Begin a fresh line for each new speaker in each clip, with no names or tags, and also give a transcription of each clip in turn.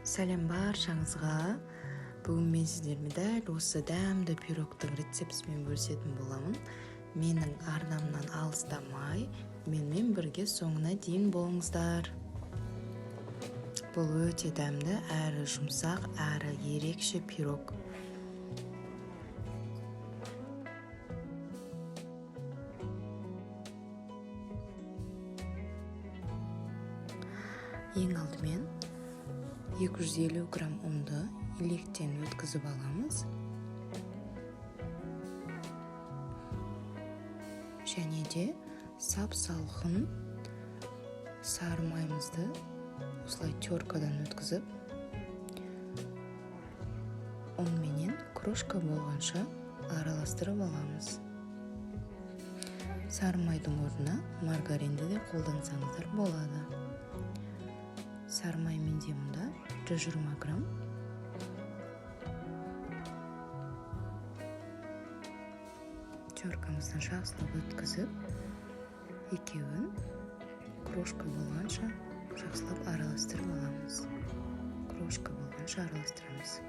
Сәлем баршаңызға. Бүгін мен сіздермен дәл осы дәмді пирогтың рецептісімен бөлісетін боламын. Менің арнамнан алыстамай, менімен бірге соңына дейін болыңыздар. Бұл өте дәмді, әрі жұмсақ, әрі ерекше пирог. Ең алдымен 250 грамм ұнды електен өткізіп аламыз. Және де сап-салқын сары майымызды осылай теркадан өткізіп, ұнменен крошка болғанша араластырып аламыз. Сары майдың орнына маргаринді де қолдансаңыздар болады. Сары май менде мұнда 120 грамм. Теркамыздан жақсылап өткізіп, екеуін крошка болғанша жақсылап араластырып аламыз. Крошка болғанша араластырамыз.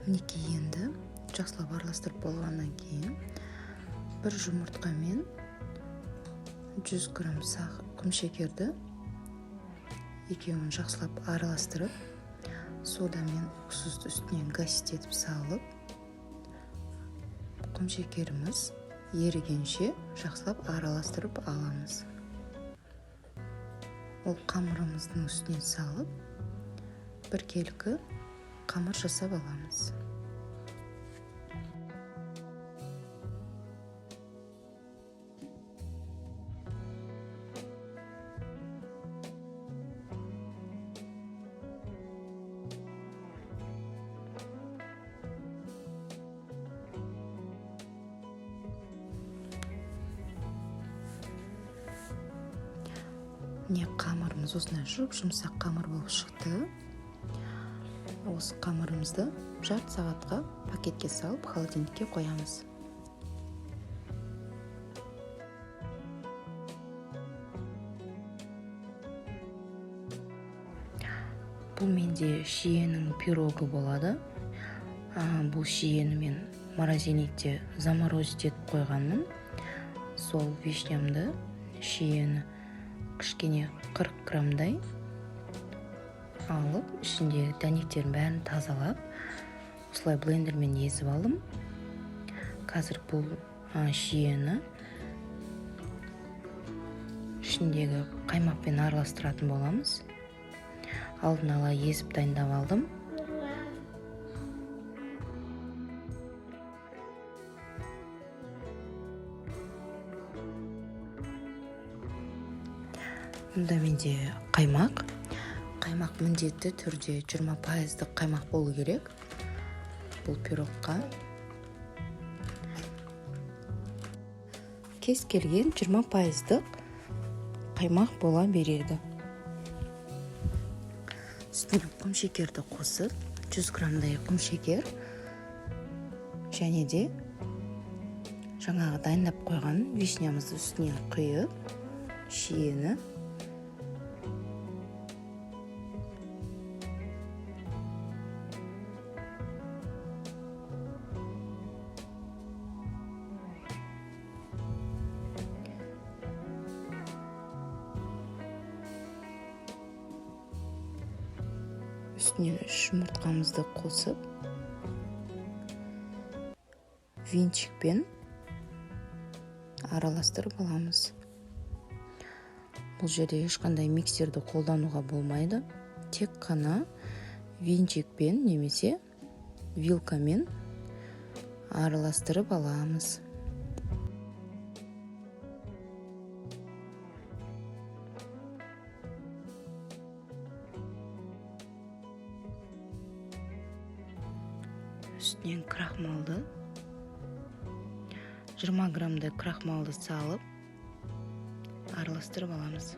Мінекей енді жақсылап араластырып болғаннан кейін бір жұмыртқа мен 100 грамм құмшекерді екеуін жақсылап араластырып, сода мен уксусты үстінен гасить етіп салып, құмшекеріміз ерігенше жақсылап араластырып аламыз. Ол қамырымыздың үстінен салып, біркелкі қамыр жасап аламыз. Қамырымыз осындай жұмсақ қамыр болып шықты. Осы қамырымызды жарты сағатқа пакетке салып, холодильникке қоямыз. Бұл менде шиенің пирогы болады. Бұл шиені мен морозильникте заморозить етіп қойғанмын. Сол вишнямды, шиені кішкене 40 граммдай алып, ішіндегі дәнектерін бәрін тазалап, осылай блендермен езіп алдым. Қазір бұл шиені ішіндегі қаймақпен араластыратын боламыз. Алдын ала езіп дайындап алдым. Мұнда менде қаймақ міндетті түрде 20% қаймақ болу керек. Бұл пирогқа кез келген 20% қаймақ бола береді. Үстіне құмшекерді қосып, 100 граммдай құмшекер және де жаңағы дайындап қойған вишнямызды үстінен құйып, шиені үстіне жұмыртқамызды қосып, венчикпен араластырып аламыз. Бұл жерде ешқандай миксерді қолдануға болмайды. Тек қана венчикпен немесе вилкамен араластырып аламыз. Үстінен крахмалды 20 граммдай крахмалды салып араластырып аламыз.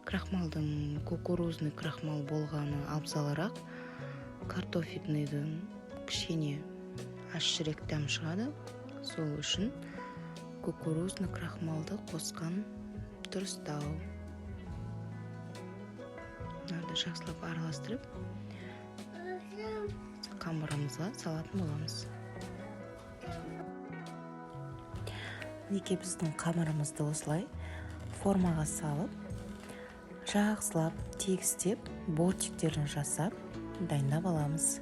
Крахмалдың кукурузный крахмал болғаны абзалырақ, картофельныйдың кішкене ащырек дәм шығады. Сол үшін кукурузный крахмалды қосқан дұрыстау. Мынаны жақсылап араластырып, қамырымызға салатын боламыз. Неке біздің қамырымызды осылай формаға салып, жақсылап, тегістеп, бортиктерін жасап, дайындап аламыз.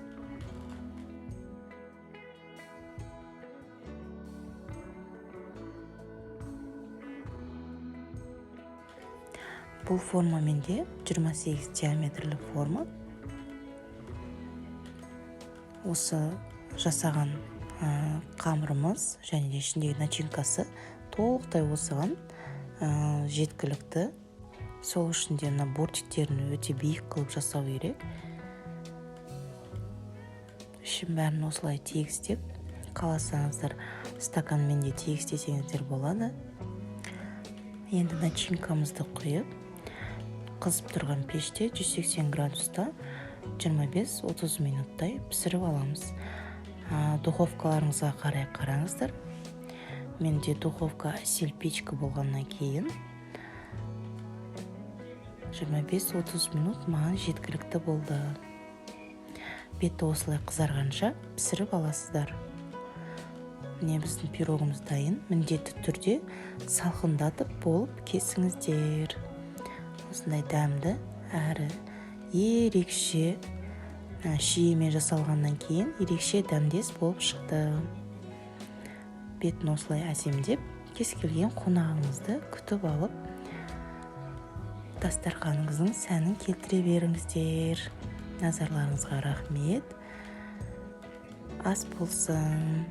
Бұл форма менде 28 диаметрлі форма. Осы жасаған қамырымыз және де ішіндегі начинкасы толықтай осыған жеткілікті. Сол үшін де мына бортиктерін өте биік қылып жасау керек. Ішін бәрін осылай тегістеп, қаласаңыздар стаканмен де тегістесеңіздер болады. Енді начинкамызды құйып, қызып тұрған пеште 180 градуста 25-30 минуттай пісіріп аламыз. Духовкаларыңызға қарай қараңыздар. Менде духовка әсел печка болғаннан кейін 25-30 минут маған жеткілікті болды. Беті осылай қызарғанша пісіріп аласыздар. Міне біздің пирогымыз дайын. Міндетті түрде салқындатып болып кесіңіздер. Осындай дәмді әрі ерекше шиемен жасалғаннан кейін ерекше дәмдес болып шықты. Бетін осылай әсемдеп, кез келген қонағыңызды күтіп алып, дастарханыңыздың сәнін келтіре беріңіздер. Назарларыңызға рахмет. Ас болсын.